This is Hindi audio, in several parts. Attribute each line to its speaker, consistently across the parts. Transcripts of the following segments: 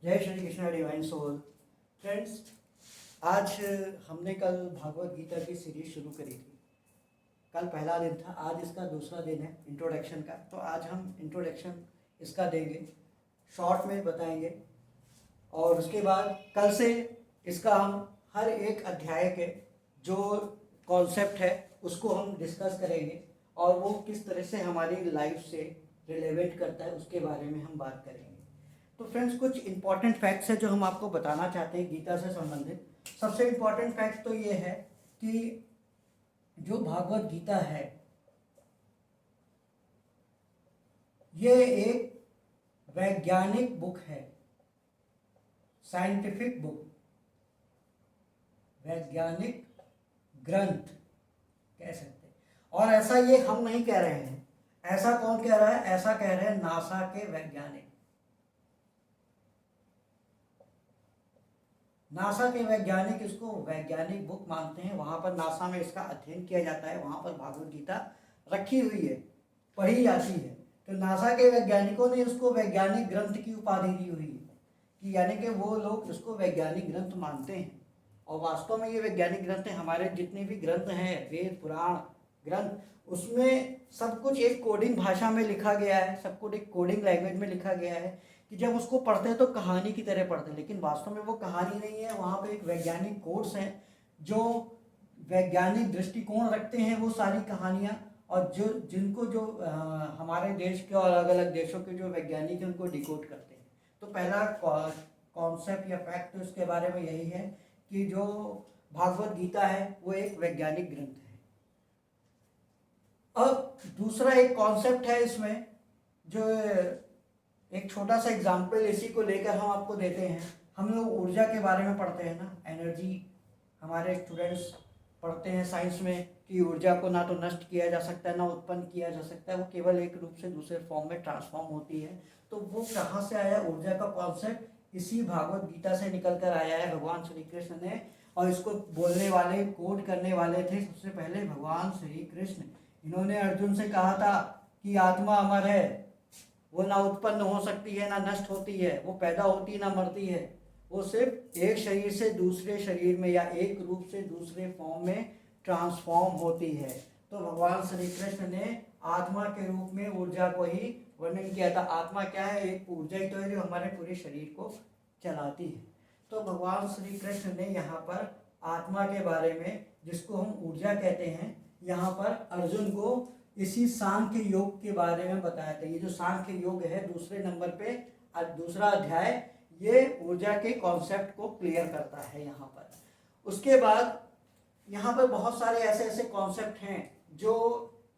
Speaker 1: जय Shri Krishna divine soul. Friends, आज हमने कल भागवत गीता की सीरीज शुरू करी थी। कल पहला दिन था, आज इसका दूसरा दिन है इंट्रोडक्शन का। तो आज हम इंट्रोडक्शन इसका देंगे, शॉर्ट में बताएंगे, और उसके बाद कल से इसका हम हर एक अध्याय के जो कॉन्सेप्ट है उसको हम डिस्कस करेंगे और वो किस तरह से हमारी लाइफ से रिलेवेंट करता है उसके बारे में हम बात करेंगे। तो फ्रेंड्स, कुछ इंपॉर्टेंट फैक्ट्स है जो हम आपको बताना चाहते हैं गीता से संबंधित। सबसे इंपॉर्टेंट फैक्ट तो ये है कि जो भागवत गीता है ये एक वैज्ञानिक बुक है, साइंटिफिक बुक, वैज्ञानिक ग्रंथ कह सकते हैं। और ऐसा ये हम नहीं कह रहे हैं, ऐसा कौन कह रहा है? ऐसा कह रहे हैं नासा के वैज्ञानिक। नासा के वैज्ञानिक इसको वैज्ञानिक बुक मानते हैं। वहां पर नासा में इसका अध्ययन किया जाता है, वहां पर भागवत गीता रखी हुई है, पढ़ी जाती है। तो नासा के वैज्ञानिकों ने इसको वैज्ञानिक ग्रंथ की उपाधि दी हुई है कि यानी कि वो लोग इसको वैज्ञानिक ग्रंथ मानते हैं। और वास्तव में ये वैज्ञानिक ग्रंथ हैं। हमारे जितने भी ग्रंथ हैं, वेद पुराण ग्रंथ, उसमें सब कुछ एक कोडिंग भाषा में लिखा गया है, सब कुछ एक कोडिंग लैंग्वेज में लिखा गया है कि जब उसको पढ़ते हैं तो कहानी की तरह पढ़ते हैं, लेकिन वास्तव में वो कहानी नहीं है। वहाँ पे एक वैज्ञानिक कोर्स है जो वैज्ञानिक दृष्टिकोण रखते हैं वो सारी कहानियाँ, और जो जिनको जो हमारे देश के और अलग अलग देशों के जो वैज्ञानिक हैं उनको डिकोड करते हैं। तो पहला कॉन्सेप्ट या फैक्ट तो इसके बारे में यही है कि जो भागवत गीता है वो एक वैज्ञानिक ग्रंथ है। अब दूसरा एक कॉन्सेप्ट है इसमें, जो एक छोटा सा एग्जाम्पल इसी को लेकर हम आपको देते हैं। हम लोग ऊर्जा के बारे में पढ़ते हैं ना, एनर्जी। हमारे स्टूडेंट्स पढ़ते हैं साइंस में कि ऊर्जा को ना तो नष्ट किया जा सकता है ना उत्पन्न किया जा सकता है, वो केवल एक रूप से दूसरे फॉर्म में ट्रांसफॉर्म होती है। तो वो कहाँ से आया? ऊर्जा का कॉन्सेप्ट इसी भागवत गीता से निकल कर आया है, भगवान श्री कृष्ण ने। और इसको बोलने वाले, कोड करने वाले थे सबसे पहले भगवान श्री कृष्ण। इन्होंने अर्जुन से कहा था कि आत्मा अमर है, वो ना उत्पन्न हो सकती है ना नष्ट होती है, वो पैदा होती ना मरती है, वो सिर्फ एक शरीर से दूसरे शरीर में या एक रूप से दूसरे फॉर्म में ट्रांसफॉर्म होती है। तो भगवान श्री कृष्ण ने आत्मा के रूप में ऊर्जा को ही वर्णन किया था। आत्मा क्या है? एक ऊर्जा ही तो है जो हमारे पूरे शरीर को चलाती है। तो भगवान श्री कृष्ण ने यहाँ पर आत्मा के बारे में, जिसको हम ऊर्जा कहते हैं, यहाँ पर अर्जुन को इसी सांख्य योग के बारे में बताया था। ये जो सांख्य योग है दूसरे नंबर पे, दूसरा अध्याय, ये ऊर्जा के कॉन्सेप्ट को क्लियर करता है यहाँ पर। उसके बाद यहाँ पर बहुत सारे ऐसे ऐसे कॉन्सेप्ट हैं जो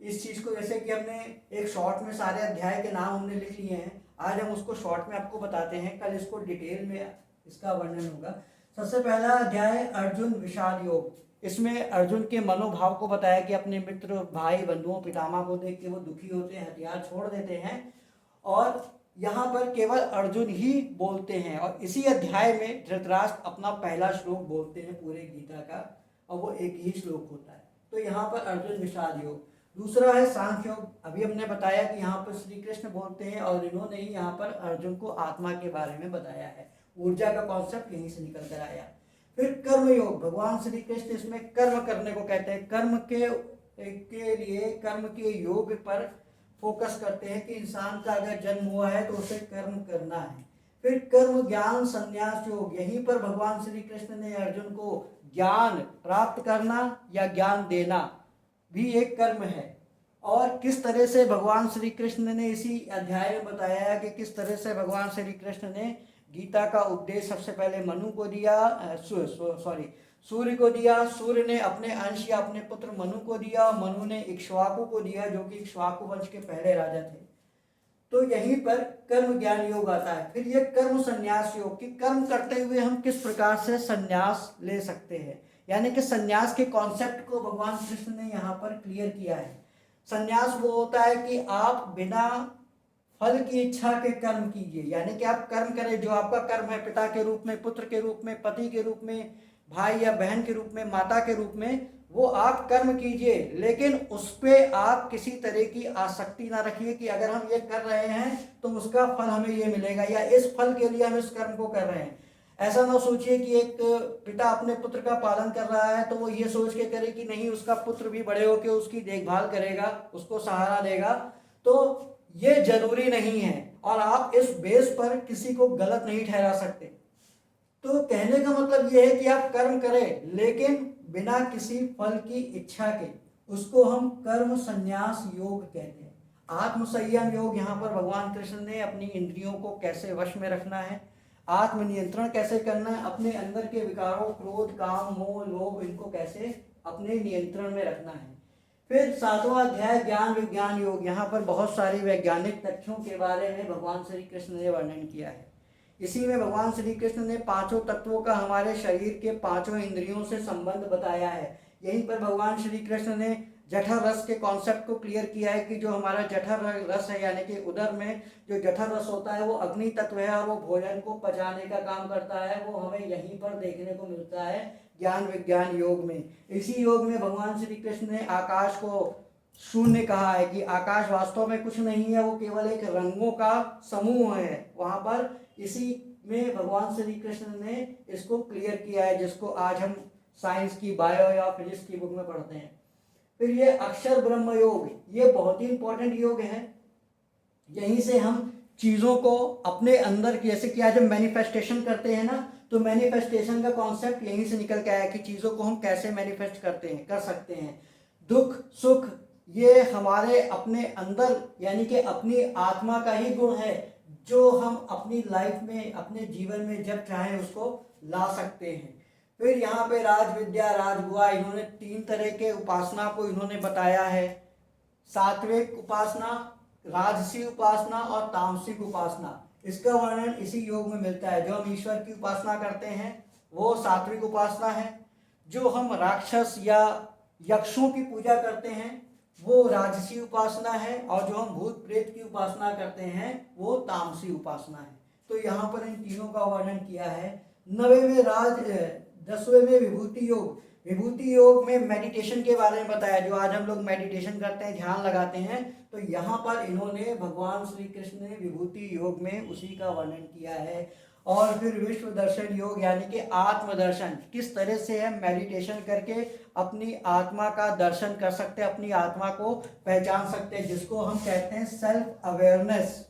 Speaker 1: इस चीज़ को, जैसे कि हमने एक शॉर्ट में सारे अध्याय के नाम हमने लिख लिए हैं, आज हम उसको शॉर्ट में आपको बताते हैं, कल इसको डिटेल में इसका वर्णन होगा। सबसे पहला अध्याय अर्जुन विषाद योग। इसमें अर्जुन के मनोभाव को बताया कि अपने मित्र, भाई, बंधुओं, पितामह को देख के वो दुखी होते हैं, हथियार छोड़ देते हैं, और यहाँ पर केवल अर्जुन ही बोलते हैं। और इसी अध्याय में धृतराष्ट्र अपना पहला श्लोक बोलते हैं पूरे गीता का, और वो एक ही श्लोक होता है। तो यहाँ पर अर्जुन विषाद योग। दूसरा है सांख्य योग। अभी हमने बताया कि यहाँ पर श्री कृष्ण बोलते हैं और इन्होंने ही यहाँ पर अर्जुन को आत्मा के बारे में बताया है। ऊर्जा का कॉन्सेप्ट यहीं से निकल कर आया। फिर कर्म योग। भगवान श्री कृष्ण इसमें कर्म करने को कहते हैं। कर्म के लिए, कर्म के योग पर फोकस करते हैं कि इंसान का अगर जन्म हुआ है तो उसे कर्म करना है। फिर कर्म ज्ञान संन्यास योग। यहीं पर भगवान श्री कृष्ण ने अर्जुन को ज्ञान प्राप्त करना या ज्ञान देना भी एक कर्म है। और किस तरह से भगवान श्री कृष्ण ने इसी अध्याय में बताया है कि किस तरह से भगवान श्री कृष्ण ने गीता का उपदेश सबसे पहले मनु को दिया, सूर्य को दिया, सूर्य ने अपने अंश या अपने पुत्र मनु को दिया, मनु ने इक्ष्वाकु को दिया जो कि इक्ष्वाकु वंश के पहले राजा थे। तो यहीं पर कर्म ज्ञान योग आता है। फिर ये कर्म संन्यास योग, कि कर्म करते हुए हम किस प्रकार से संन्यास ले सकते हैं, यानी कि संन्यास के कॉन्सेप्ट को भगवान कृष्ण ने यहाँ पर क्लियर किया है। संन्यास वो होता है कि आप बिना फल की इच्छा के कर्म कीजिए, यानी कि आप कर्म करें, जो आपका कर्म है, पिता के रूप में, पुत्र के रूप में, पति के रूप में, भाई या बहन के रूप में, माता के रूप में, वो आप कर्म कीजिए, लेकिन उस पर आप किसी तरह की आसक्ति ना रखिए कि अगर हम ये कर रहे हैं तो उसका फल हमें ये मिलेगा, या इस फल के लिए हम इस कर्म को कर रहे हैं। ऐसा ना सोचिए कि एक पिता अपने पुत्र का पालन कर रहा है तो वो ये सोच के करे कि नहीं, उसका पुत्र भी बड़े होकर उसकी देखभाल करेगा, उसको सहारा देगा। तो ये जरूरी नहीं है, और आप इस बेस पर किसी को गलत नहीं ठहरा सकते। तो कहने का मतलब ये है कि आप कर्म करें, लेकिन बिना किसी फल की इच्छा के। उसको हम कर्म संन्यास योग कहते हैं। आत्म संयम योग, यहाँ पर भगवान कृष्ण ने अपनी इंद्रियों को कैसे वश में रखना है, आत्म नियंत्रण कैसे करना है, अपने अंदर के विकारों क्रोध काम मोह लोभ इनको कैसे अपने नियंत्रण में रखना है। फिर 7वां अध्याय ज्ञान विज्ञान योग, यहाँ पर बहुत सारी वैज्ञानिक तथ्यों के बारे में भगवान श्री कृष्ण ने वर्णन किया है। इसी में भगवान श्री कृष्ण ने पांचों तत्वों का हमारे शरीर के पांचों इंद्रियों से संबंध बताया है। यहीं पर भगवान श्री कृष्ण ने जठर रस के कॉन्सेप्ट को क्लियर किया है कि जो हमारा जठर रस है, यानी कि उदर में जो जठर रस होता है वो अग्नि तत्व है, और वो भोजन को पचाने का काम करता है। वो हमें यहीं पर देखने को मिलता है ज्ञान विज्ञान योग में। इसी योग में भगवान श्री कृष्ण ने आकाश को शून्य कहा है कि आकाश वास्तव में कुछ नहीं है, वो केवल एक रंगों का समूह है वहां पर। इसी में भगवान श्री कृष्ण ने इसको क्लियर किया है, जिसको आज हम साइंस की बायो या फिजिक्स की बुक में पढ़ते हैं। फिर ये अक्षर ब्रह्म योग, ये बहुत ही इंपॉर्टेंट योग है। यहीं से हम चीजों को अपने अंदर, जैसे कि आज हम मैनिफेस्टेशन करते हैं ना, तो मैनिफेस्टेशन का कॉन्सेप्ट यहीं से निकल के आया कि चीजों को हम कैसे मैनिफेस्ट करते हैं, कर सकते हैं। दुख सुख ये हमारे अपने अंदर, यानी कि अपनी आत्मा का ही गुण है, जो हम अपनी लाइफ में, अपने जीवन में जब चाहें उसको ला सकते हैं। फिर यहाँ पे राज विद्या राजगुआ, इन्होंने 3 तरह के उपासना को इन्होंने बताया है। सात्विक उपासना, राजसी उपासना और तामसिक उपासना। इसका वर्णन इसी योग में मिलता है। जो हम ईश्वर की उपासना करते हैं वो सात्विक उपासना है, जो हम राक्षस या यक्षों की पूजा करते हैं वो राजसी उपासना है, और जो हम भूत प्रेत की उपासना करते हैं वो तामसी उपासना है। तो यहाँ पर इन तीनों का वर्णन किया है। 9वें में 10वें में विभूति योग। विभूति योग में मेडिटेशन के बारे में बताया, जो आज हम लोग मेडिटेशन करते हैं, ध्यान लगाते हैं। तो यहाँ पर इन्होंने भगवान श्री कृष्ण ने विभूति योग में उसी का वर्णन किया है। और फिर विश्व दर्शन योग, यानी कि आत्मदर्शन, किस तरह से हम मेडिटेशन करके अपनी आत्मा का दर्शन कर सकते हैं, अपनी आत्मा को पहचान सकते हैं, जिसको हम कहते हैं सेल्फ अवेयरनेस।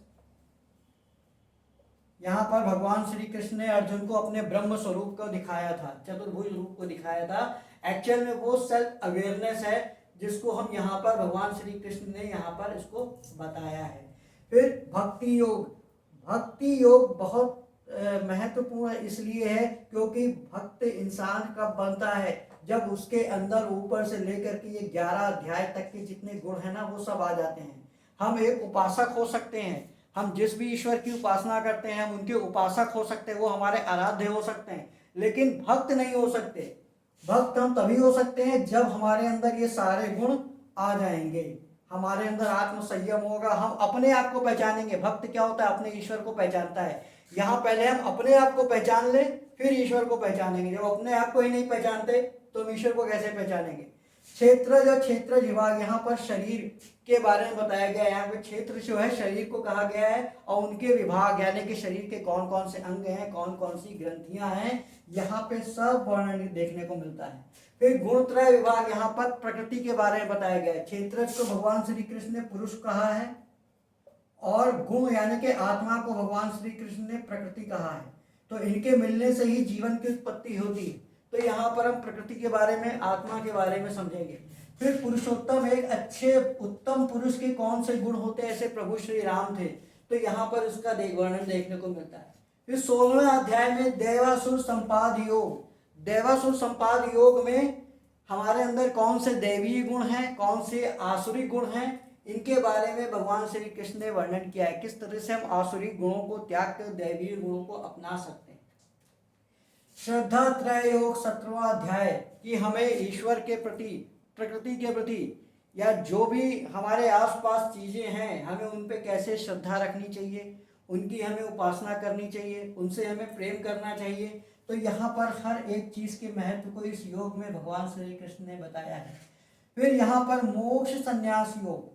Speaker 1: यहाँ पर भगवान श्री कृष्ण ने अर्जुन को अपने ब्रह्म स्वरूप को दिखाया था, चतुर्भुज रूप को दिखाया था। एक्चुअल में वो सेल्फ अवेयरनेस है, जिसको हम यहाँ पर भगवान श्री कृष्ण ने यहाँ पर इसको बताया है। फिर भक्ति योग। भक्ति योग बहुत महत्वपूर्ण इसलिए है क्योंकि भक्त इंसान कब बनता है, जब उसके अंदर ऊपर से लेकर के ये 11 अध्याय तक के जितने गुण है ना वो सब आ जाते हैं। हम एक उपासक हो सकते हैं, हम जिस भी ईश्वर की उपासना करते हैं हम उनके उपासक हो सकते हैं, वो हमारे आराध्य हो सकते हैं, लेकिन भक्त नहीं हो सकते। भक्त हम तभी हो सकते हैं जब हमारे अंदर ये सारे गुण आ जाएंगे, हमारे अंदर आत्म संयम होगा, हम अपने आप को पहचानेंगे। भक्त क्या होता है, अपने ईश्वर को पहचानता है। यहाँ पहले हम अपने आप को पहचान ले, फिर ईश्वर को पहचानेंगे। जब अपने आप को ही नहीं पहचानते तो हम ईश्वर को कैसे पहचानेंगे। क्षेत्र या क्षेत्र विभाग, यहाँ पर शरीर के बारे में बताया गया है। यहाँ पे क्षेत्र जो है शरीर को कहा गया है, और उनके विभाग यानी कि शरीर के कौन कौन से अंग हैं, कौन कौन सी ग्रंथियां हैं, यहाँ पे सब वर्णन देखने को मिलता है। फिर गुणत्रय विभाग, यहाँ पर प्रकृति के बारे में बताया गया है। क्षेत्र को भगवान श्री कृष्ण ने पुरुष कहा है, और गुण यानी कि आत्मा को भगवान श्री कृष्ण ने प्रकृति कहा है। तो इनके मिलने से ही जीवन की उत्पत्ति होती है। तो यहाँ पर हम प्रकृति के बारे में, आत्मा के बारे में समझेंगे। फिर पुरुषोत्तम, एक अच्छे उत्तम पुरुष के कौन से गुण होते हैं, ऐसे प्रभु श्री राम थे, तो यहाँ पर उसका वर्णन देखने को मिलता है। फिर 16वें अध्याय में देवासुर संपाद योग। देवासुर संपाद योग में हमारे अंदर कौन से दैवीय गुण हैं, कौन से आसुरी गुण हैं, इनके बारे में भगवान श्री कृष्ण ने वर्णन किया है। किस तरह से हम आसुरी गुणों को त्याग कर दैवीय गुणों को अपना सकते हैं। श्रद्धा त्रय योग 17वां अध्याय, कि हमें ईश्वर के प्रति, प्रकृति के प्रति, या जो भी हमारे आसपास चीजें हैं हमें उन पे कैसे श्रद्धा रखनी चाहिए, उनकी हमें उपासना करनी चाहिए, उनसे हमें प्रेम करना चाहिए। तो यहाँ पर हर एक चीज़ के महत्व को इस योग में भगवान श्री कृष्ण ने बताया है। फिर यहाँ पर मोक्ष संन्यास योग,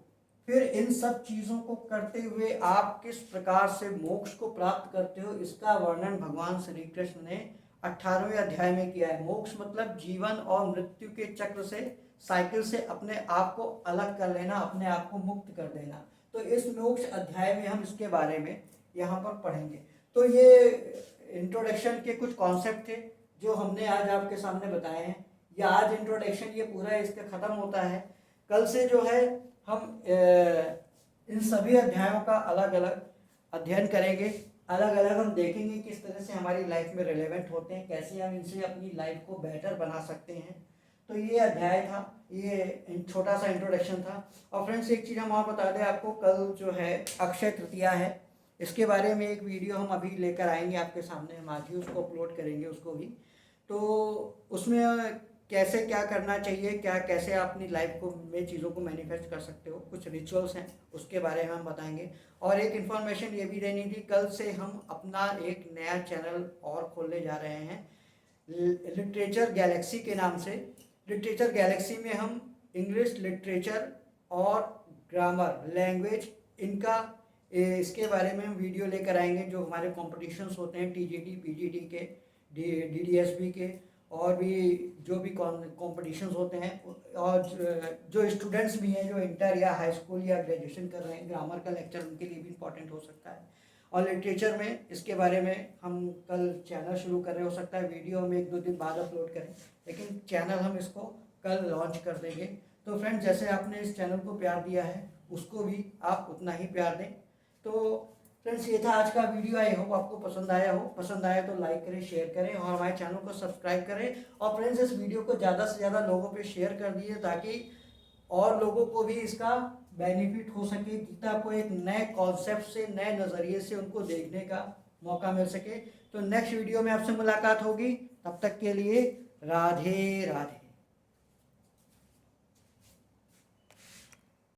Speaker 1: फिर इन सब चीज़ों को करते हुए आप किस प्रकार से मोक्ष को प्राप्त करते हो, इसका वर्णन भगवान श्री कृष्ण ने 18वें अध्याय में किया है। मोक्ष मतलब जीवन और मृत्यु के चक्र से, साइकिल से अपने आप को अलग कर लेना, अपने आप को मुक्त कर देना। तो इस मोक्ष अध्याय में हम इसके बारे में यहाँ पर पढ़ेंगे। तो ये इंट्रोडक्शन के कुछ कॉन्सेप्ट थे जो हमने आज आपके सामने बताए हैं। या आज इंट्रोडक्शन ये पूरा इसका ख़त्म होता है। कल से जो है हम इन सभी अध्यायों का अलग अलग अध्ययन करेंगे, अलग अलग हम देखेंगे किस तरह से हमारी लाइफ में रिलेवेंट होते हैं, कैसे हम इनसे अपनी लाइफ को बेहतर बना सकते हैं। तो ये अध्याय था, ये छोटा सा इंट्रोडक्शन था। और फ्रेंड्स एक चीज़ हम और बता दें आपको, कल जो है अक्षय तृतीया है, इसके बारे में एक वीडियो हम अभी लेकर आएंगे आपके सामने, हम आज ही उसको अपलोड करेंगे उसको भी। तो उसमें कैसे क्या करना चाहिए, क्या कैसे आप अपनी लाइफ को में चीज़ों को मैनिफेस्ट कर सकते हो, कुछ रिचुअल्स हैं उसके बारे में हम बताएंगे। और एक इन्फॉर्मेशन ये भी देनी थी, कल से हम अपना एक नया चैनल और खोलने जा रहे हैं लिटरेचर गैलेक्सी के नाम से। लिटरेचर गैलेक्सी में हम इंग्लिश लिटरेचर और ग्रामर, लैंग्वेज, इनका इसके बारे में हम वीडियो लेकर आएंगे। जो हमारे कॉम्पिटिशन्स होते हैं टीजीटी, पीजीटी के, डीडीएसबी के, और भी जो भी कॉम्पिटिशन्स होते हैं, और जो स्टूडेंट्स भी हैं जो इंटर या हाई स्कूल या ग्रेजुएशन कर रहे हैं, ग्रामर का लेक्चर उनके लिए भी इम्पॉर्टेंट हो सकता है। और लिटरेचर में इसके बारे में हम कल चैनल शुरू कर रहे, हो सकता है वीडियो हम 1-2 दिन बाद अपलोड करें, लेकिन चैनल हम इसको कल लॉन्च कर देंगे। तो फ्रेंड्स जैसे आपने इस चैनल को प्यार दिया है उसको भी आप उतना ही प्यार दें। तो फ्रेंड्स ये था आज का वीडियो, आई होप आपको पसंद आया हो। पसंद आया तो लाइक करें, शेयर करें और हमारे चैनल को सब्सक्राइब करें। और फ्रेंड्स इस वीडियो को ज़्यादा से ज़्यादा लोगों पे शेयर कर दीजिए ताकि और लोगों को भी इसका बेनिफिट हो सके, जितना को एक नए कॉन्सेप्ट से, नए नज़रिए से उनको देखने का मौका मिल सके। तो नेक्स्ट वीडियो में आपसे मुलाकात होगी, तब तक के लिए राधे राधे।